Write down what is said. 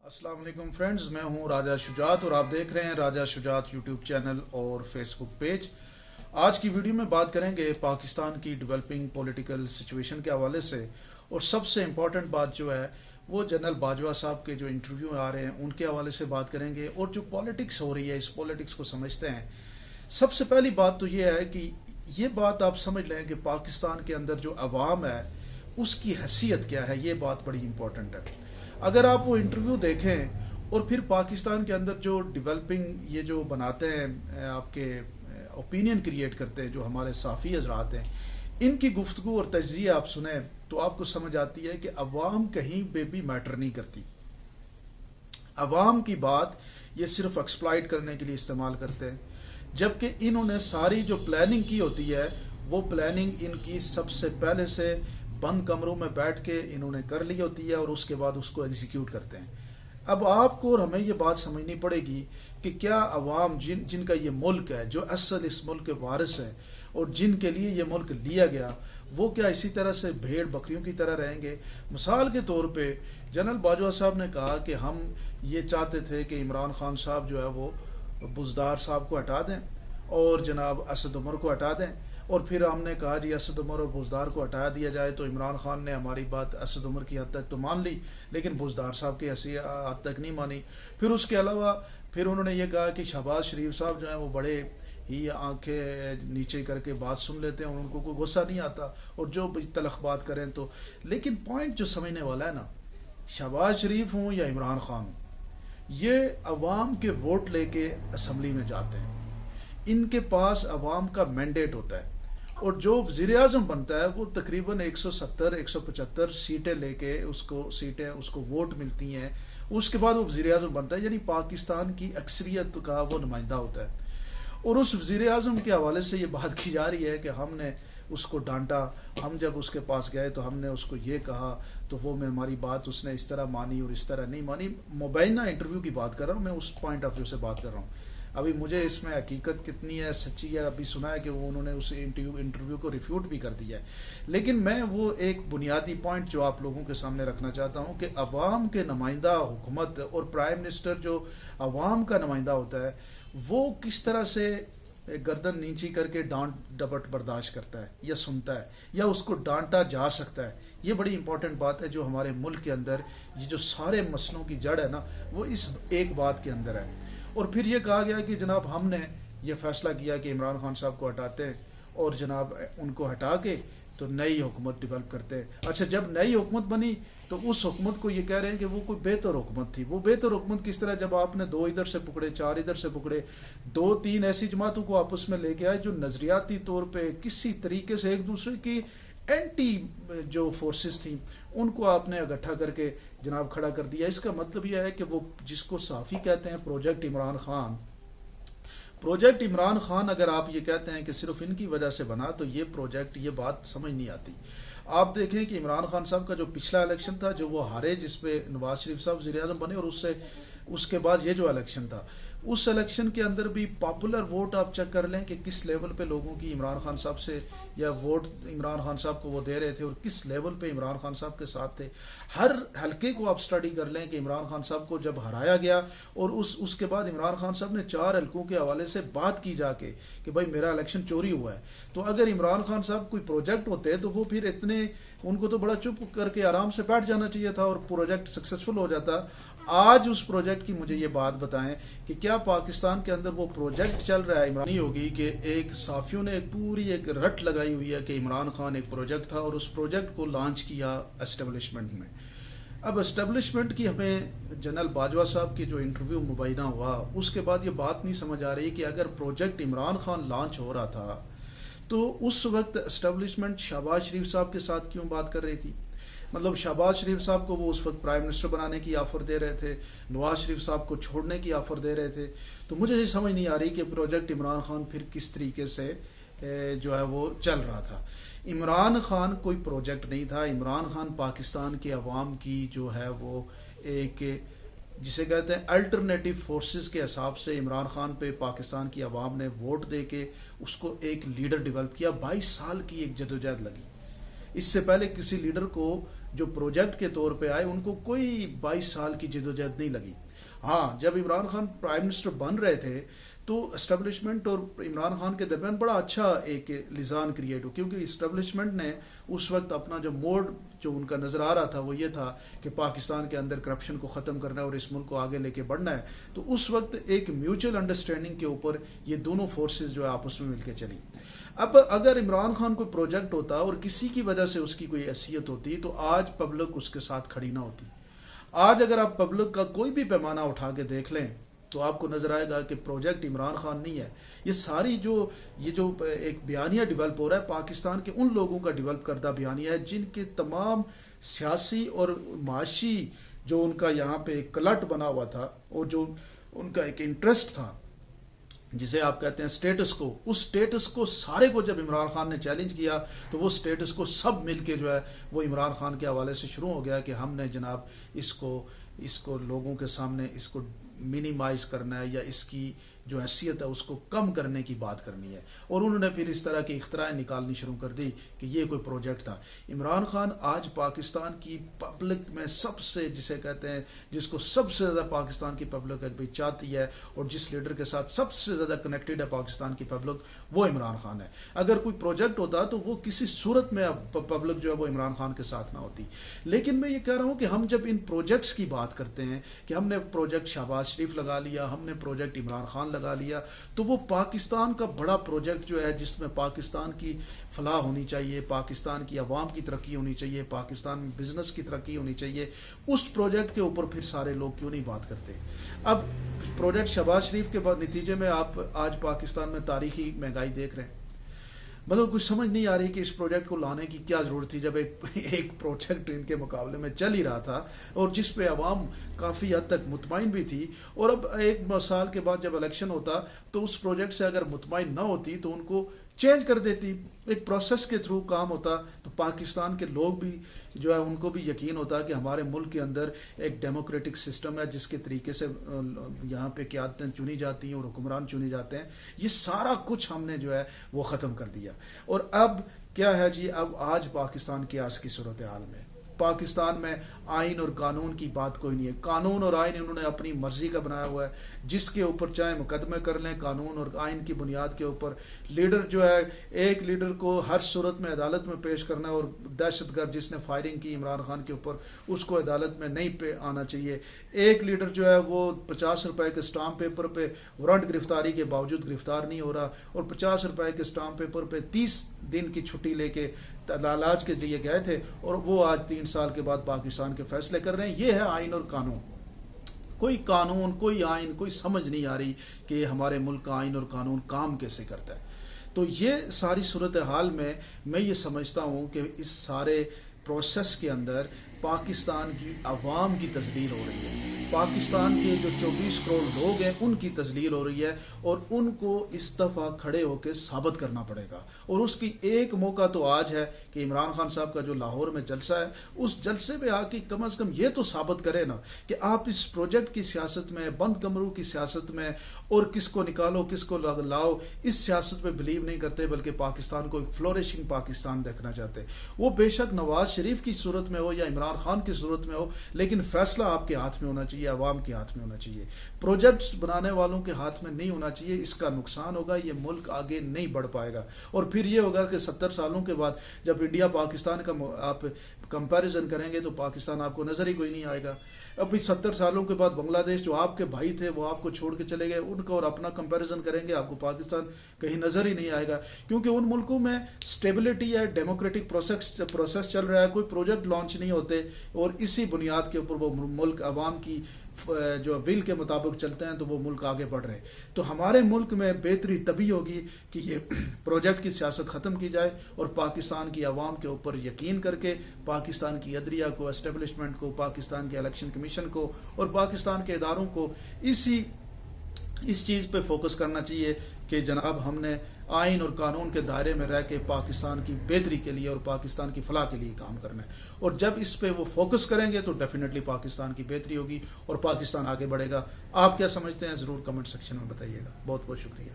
अस्सलाम वालेकुम फ्रेंड्स, मैं हूं राजा शुजात और आप देख रहे हैं राजा शुजात यूट्यूब चैनल और फेसबुक पेज। आज की वीडियो में बात करेंगे पाकिस्तान की डेवलपिंग पॉलिटिकल सिचुएशन के हवाले से, और सबसे इम्पॉर्टेंट बात जो है वो जनरल बाजवा साहब के जो इंटरव्यू आ रहे हैं उनके हवाले से बात करेंगे, और जो पॉलिटिक्स हो रही है इस पॉलिटिक्स को समझते हैं। सबसे पहली बात तो ये है कि ये बात आप समझ लें कि पाकिस्तान के अंदर जो अवाम है उसकी हैसियत क्या है, ये बात बड़ी इंपॉर्टेंट है। अगर आप वो इंटरव्यू देखें और फिर पाकिस्तान के अंदर जो डेवलपिंग ये जो बनाते हैं आपके ओपिनियन क्रिएट करते हैं जो हमारे साफ़ी हजरात हैं, इनकी गुफ्तगू और तज्ज़िया आप सुने तो आपको समझ आती है कि अवाम कहीं पे भी मैटर नहीं करती। अवाम की बात ये सिर्फ एक्सप्लॉइट करने के लिए इस्तेमाल करते हैं, जबकि इन्होंने सारी जो प्लानिंग की होती है वो प्लानिंग इनकी सबसे पहले से बंद कमरों में बैठ के इन्होंने कर ली होती है और उसके बाद उसको एग्जीक्यूट करते हैं। अब आपको और हमें ये बात समझनी पड़ेगी कि क्या अवाम जिनका ये मुल्क है, जो असल इस मुल्क के वारिस है और जिनके लिए ये मुल्क लिया गया, वो क्या इसी तरह से भेड़ बकरियों की तरह रहेंगे? मिसाल के तौर पे जनरल बाजवा साहब ने कहा कि हम ये चाहते थे कि इमरान खान साहब जो है वो बुज़दार साहब को हटा दें और जनाब असद उमर को हटा दें, और फिर हमने कहा जी असद उमर और बुज़दार को हटा दिया जाए, तो इमरान खान ने हमारी बात असद उमर की हद तक तो मान ली लेकिन बुज़दार साहब की ऐसी हद तक नहीं मानी। फिर उसके अलावा फिर उन्होंने ये कहा कि शहबाज शरीफ साहब जो हैं वो बड़े ही आंखें नीचे करके बात सुन लेते हैं और उनको कोई गुस्सा नहीं आता और जो तलख बात करें तो। लेकिन पॉइंट जो समझने वाला है ना, शहबाज शरीफ हूँ या इमरान खान हूँ, ये अवाम के वोट लेके असम्बली में जाते हैं, इनके पास अवाम का मैंडेट होता है, और जो वज़ीर आज़म बनता है वो तकरीबन 170-175 सीटें लेके उसको वोट मिलती हैं, उसके बाद वो वज़ीर आज़म बनता है, यानी पाकिस्तान की अक्सरियत का वो नुमाइंदा होता है। और उस वज़ीर आज़म के हवाले से ये बात की जा रही है कि हमने उसको डांटा, हम जब उसके पास गए तो हमने उसको ये कहा तो वो में हमारी बात उसने इस तरह मानी और इस तरह नहीं मानी। मुबैना इंटरव्यू की बात कर रहा हूँ मैं, उस पॉइंट ऑफ व्यू से बात कर रहा हूँ। अभी मुझे इसमें हकीकत कितनी है, सच्ची है, अभी सुना है कि वो उन्होंने उस इंटरव्यू को रिफ्यूट भी कर दिया है, लेकिन मैं वो एक बुनियादी पॉइंट जो आप लोगों के सामने रखना चाहता हूँ कि अवाम के नुमाइंदा हुकूमत और प्राइम मिनिस्टर जो अवाम का नुमाइंदा होता है वो किस तरह से गर्दन नीची करके डांट डपट बर्दाश्त करता है या सुनता है या उसको डांटा जा सकता है। ये बड़ी इंपॉर्टेंट बात है जो हमारे मुल्क के अंदर ये जो सारे मसलों की जड़ है ना, वो इस एक बात के अंदर है। और फिर ये कहा गया कि जनाब हमने ये फैसला किया कि इमरान खान साहब को हटाते हैं और जनाब उनको हटा के तो नई हुकूमत डेवलप करते हैं। अच्छा, जब नई हुकूमत बनी तो उस हुकूमत को ये कह रहे हैं कि वो कोई बेहतर हुकूमत थी। वो बेहतर हुकूमत किस तरह, जब आपने 2 इधर से पकड़े, 4 इधर से पकड़े, 2-3 ऐसी जमातों को आपस में लेके आए जो नजरियाती तौर पे किसी तरीके से एक दूसरे की एंटी जो फोर्सेस थी उनको आपने इकट्ठा करके जनाब खड़ा कर दिया। इसका मतलब यह है कि वो जिसको साफ़ी कहते हैं प्रोजेक्ट इमरान खान अगर आप ये कहते हैं कि सिर्फ इनकी वजह से बना, तो ये प्रोजेक्ट, ये बात समझ नहीं आती। आप देखें कि इमरान खान साहब का जो पिछला इलेक्शन था जो वो हारे, जिसपे नवाज शरीफ साहब वज़ीर आज़म बने, और उसके बाद ये जो इलेक्शन था, उस इलेक्शन के अंदर भी पॉपुलर वोट आप चेक कर लें कि किस लेवल पे लोगों की इमरान खान साहब से या वोट इमरान खान साहब को वो दे रहे थे और किस लेवल पे इमरान खान साहब के साथ थे। हर हलके को आप स्टडी कर लें कि इमरान खान साहब को जब हराया गया और उसके बाद इमरान खान साहब ने 4 हलकों के हवाले से बात की जाके कि भाई मेरा इलेक्शन चोरी हुआ है, तो अगर इमरान खान साहब कोई प्रोजेक्ट होते तो वो फिर उनको तो बड़ा चुप करके आराम से बैठ जाना चाहिए था और प्रोजेक्ट सक्सेसफुल हो जाता। आज उस प्रोजेक्ट की मुझे ये बात बताएं कि क्या पाकिस्तान के अंदर वो प्रोजेक्ट चल रहा है? नहीं होगी कि एक साफियों ने पूरी एक रट लगाई हुई है कि इमरान खान एक प्रोजेक्ट था और उस प्रोजेक्ट को लॉन्च किया एस्टेब्लिशमेंट में। अब एस्टेब्लिशमेंट की हमें जनरल बाजवा साहब की जो इंटरव्यू मुबैना हुआ उसके बाद ये बात नहीं समझ आ रही कि अगर प्रोजेक्ट इमरान खान लॉन्च हो रहा था तो उस वक्त एस्टेब्लिशमेंट शहबाज शरीफ साहब के साथ क्यों बात कर रही थी? मतलब शहबाज शरीफ साहब को वो उस वक्त प्राइम मिनिस्टर बनाने की ऑफर दे रहे थे, नवाज शरीफ साहब को छोड़ने की ऑफर दे रहे थे। तो मुझे ये समझ नहीं आ रही कि प्रोजेक्ट इमरान खान फिर किस तरीके से जो है वो चल रहा था। इमरान खान कोई प्रोजेक्ट नहीं था। इमरान खान पाकिस्तान के अवाम की जो है वो एक, जिसे कहते हैं अल्टरनेटिव फोर्सेस के हिसाब से इमरान खान पे पाकिस्तान की अवाम ने वोट दे के उसको एक लीडर डेवलप किया। 22 साल की एक जदोजहद लगी। इससे पहले किसी लीडर को جو پروجیکٹ کے طور پہ آئے ان کو کوئی 22 سال کی جدوجہد نہیں لگی. ہاں جب عمران خان پرائم منسٹر بن رہے تھے تو اسٹیبلشمنٹ اور عمران خان کے درمیان بڑا اچھا ایک لسان کریٹ ہو, کیونکہ اسٹیبلشمنٹ نے اس وقت اپنا جو موڈ جو ان کا نظر آ رہا تھا وہ یہ تھا کہ پاکستان کے اندر کرپشن کو ختم کرنا ہے اور اس ملک کو آگے لے کے بڑھنا ہے. تو اس وقت ایک میوچل انڈرسٹینڈنگ کے اوپر یہ دونوں فورسز جو ہے آپس میں مل کے چلی. اب اگر عمران خان کوئی پروجیکٹ ہوتا اور کسی کی وجہ سے اس کی کوئی حیثیت ہوتی تو آج پبلک اس کے ساتھ کھڑی نہ ہوتی. آج اگر آپ پبلک کا کوئی بھی پیمانہ اٹھا کے دیکھ لیں تو آپ کو نظر آئے گا کہ پروجیکٹ عمران خان نہیں ہے. یہ ساری یہ جو ایک بیانیہ ڈیولپ ہو رہا ہے پاکستان کے ان لوگوں کا ڈیولپ کردہ بیانیہ ہے جن کے تمام سیاسی اور معاشی جو ان کا یہاں پہ ایک کلٹ بنا ہوا تھا اور جو ان کا ایک انٹرسٹ تھا جسے آپ کہتے ہیں سٹیٹس کو, اس سٹیٹس کو سارے کو جب عمران خان نے چیلنج کیا تو وہ سٹیٹس کو سب مل کے جو ہے وہ عمران خان کے حوالے سے شروع ہو گیا کہ ہم نے جناب اس کو لوگوں کے سامنے اس کو منیمائز کرنا ہے یا اس کی جو حیثیت ہے اس کو کم کرنے کی بات کرنی ہے. اور انہوں نے پھر اس طرح کی اختراعیں نکالنی شروع کر دی کہ یہ کوئی پروجیکٹ تھا. عمران خان آج پاکستان کی پبلک میں سب سے جسے کہتے ہیں جس کو سب سے زیادہ پاکستان کی پبلک بھی چاہتی ہے اور جس لیڈر کے ساتھ سب سے زیادہ کنیکٹڈ ہے پاکستان کی پبلک وہ عمران خان ہے. اگر کوئی پروجیکٹ ہوتا تو وہ کسی صورت میں پبلک جو ہے وہ عمران خان کے ساتھ نہ ہوتی. لیکن میں یہ کہہ رہا ہوں کہ ہم جب ان پروجیکٹس کی بات کرتے ہیں کہ ہم نے پروجیکٹ شہباز شریف لگا لیا, ہم نے پروجیکٹ عمران خان لگا لیا, تو وہ پاکستان کا بڑا پروجیکٹ جو ہے جس میں پاکستان کی فلاح ہونی چاہیے, پاکستان کی عوام کی ترقی ہونی چاہیے, پاکستان میں بزنس کی ترقی ہونی چاہیے, اس پروجیکٹ کے اوپر پھر سارے لوگ کیوں نہیں بات کرتے. اب پروجیکٹ شہباز شریف کے بعد نتیجے میں آپ آج پاکستان میں تاریخی مہنگائی دیکھ رہے ہیں. مطلب کچھ سمجھ نہیں آ رہی کہ اس پروجیکٹ کو لانے کی کیا ضرورت تھی جب ایک پروجیکٹ ان کے مقابلے میں چل ہی رہا تھا اور جس پہ عوام کافی حد تک مطمئن بھی تھی. اور اب ایک سال کے بعد جب الیکشن ہوتا تو اس پروجیکٹ سے اگر مطمئن نہ ہوتی تو ان کو چینج کر دیتی, ایک پروسیس کے تھرو کام ہوتا تو پاکستان کے لوگ بھی جو ہے ان کو بھی یقین ہوتا کہ ہمارے ملک کے اندر ایک ڈیموکریٹک سسٹم ہے جس کے طریقے سے یہاں پہ قیادتیں چنی جاتی ہیں اور حکمران چنے جاتے ہیں. یہ سارا کچھ ہم نے جو ہے وہ ختم کر دیا. اور اب کیا ہے جی, اب آج پاکستان کی آج کی صورتحال میں پاکستان میں آئین اور قانون کی بات کوئی نہیں ہے. قانون اور آئین انہوں نے اپنی مرضی کا بنایا ہوا ہے, جس کے اوپر چاہے مقدمے کر لیں. قانون اور آئین کی بنیاد کے اوپر لیڈر جو ہے, ایک لیڈر کو ہر صورت میں عدالت میں پیش کرنا ہے, اور دہشت گرد جس نے فائرنگ کی عمران خان کے اوپر اس کو عدالت میں نہیں آنا چاہیے. ایک لیڈر جو ہے وہ 50 روپے کے اسٹامپ پیپر پہ وارنٹ گرفتاری کے باوجود گرفتار نہیں ہو رہا, اور 50 روپے کے اسٹامپ پیپر پہ 30 دن کی چھٹی لے کے علاج کے لیے گئے تھے, اور وہ آج 3 سال کے بعد پاکستان کے فیصلے کر رہے ہیں. یہ ہے آئین اور قانون. کوئی قانون, کوئی آئین, کوئی سمجھ نہیں آ رہی کہ ہمارے ملک کا آئین اور قانون کام کیسے کرتا ہے. تو یہ ساری صورتحال میں یہ سمجھتا ہوں کہ اس سارے پروسیس کے اندر پاکستان کی عوام کی تذلیل ہو رہی ہے. پاکستان کے جو 24 کروڑ لوگ ہیں ان کی تذلیل ہو رہی ہے, اور ان کو اس دفعہ کھڑے ہو کے ثابت کرنا پڑے گا. اور اس کی ایک موقع تو آج ہے کہ عمران خان صاحب کا جو لاہور میں جلسہ ہے, اس جلسے میں آ کے کم از کم یہ تو ثابت کرے نا کہ آپ اس پروجیکٹ کی سیاست میں, بند کمروں کی سیاست میں, اور کس کو نکالو کس کو لاؤ, اس سیاست میں بلیو نہیں کرتے, بلکہ پاکستان کو ایک فلورشنگ پاکستان دیکھنا چاہتے. وہ بے شک نواز شریف کی صورت میں ہو یا عمران خان کی صورت میں ہو, لیکن فیصلہ آپ کے ہاتھ میں ہونا چاہیے, عوام کے ہاتھ میں ہونا چاہیے. پروجیکٹس بنانے والوں کے ہاتھ میں نہیں ہونا چاہیے. اس کا نقصان ہوگا, یہ ملک آگے نہیں بڑھ پائے گا. اور پھر یہ ہوگا کہ 70 سالوں کے بعد جب انڈیا پاکستان کا آپ کمپیریزن کریں گے تو پاکستان آپ کو نظر ہی کوئی نہیں آئے گا. ابھی 70 سالوں کے بعد بنگلہ دیش جو آپ کے بھائی تھے وہ آپ کو چھوڑ کے چلے گئے, ان کا اور اپنا کمپیریزن کریں گے آپ کو پاکستان کہیں نظر ہی نہیں آئے گا. کیونکہ ان ملکوں میں سٹیبلٹی ہے, ڈیموکریٹک پروسیس چل رہا ہے, کوئی پروجیکٹ لانچ نہیں ہوتے, اور اسی بنیاد کے اوپر وہ ملک عوام کی جو ول کے مطابق چلتے ہیں تو وہ ملک آگے بڑھ رہے ہیں. تو ہمارے ملک میں بہتری تبھی ہوگی کہ یہ پروجیکٹ کی سیاست ختم کی جائے, اور پاکستان کی عوام کے اوپر یقین کر کے پاکستان کی عدلیہ کو, اسٹیبلشمنٹ کو, پاکستان کے الیکشن کمیشن کو اور پاکستان کے اداروں کو اس چیز پہ فوکس کرنا چاہیے کہ جناب ہم نے آئین اور قانون کے دائرے میں رہ کے پاکستان کی بہتری کے لیے اور پاکستان کی فلاح کے لیے کام کرنا ہے. اور جب اس پہ وہ فوکس کریں گے تو ڈیفینیٹلی پاکستان کی بہتری ہوگی اور پاکستان آگے بڑھے گا. آپ کیا سمجھتے ہیں ضرور کمنٹ سیکشن میں بتائیے گا. بہت بہت شکریہ.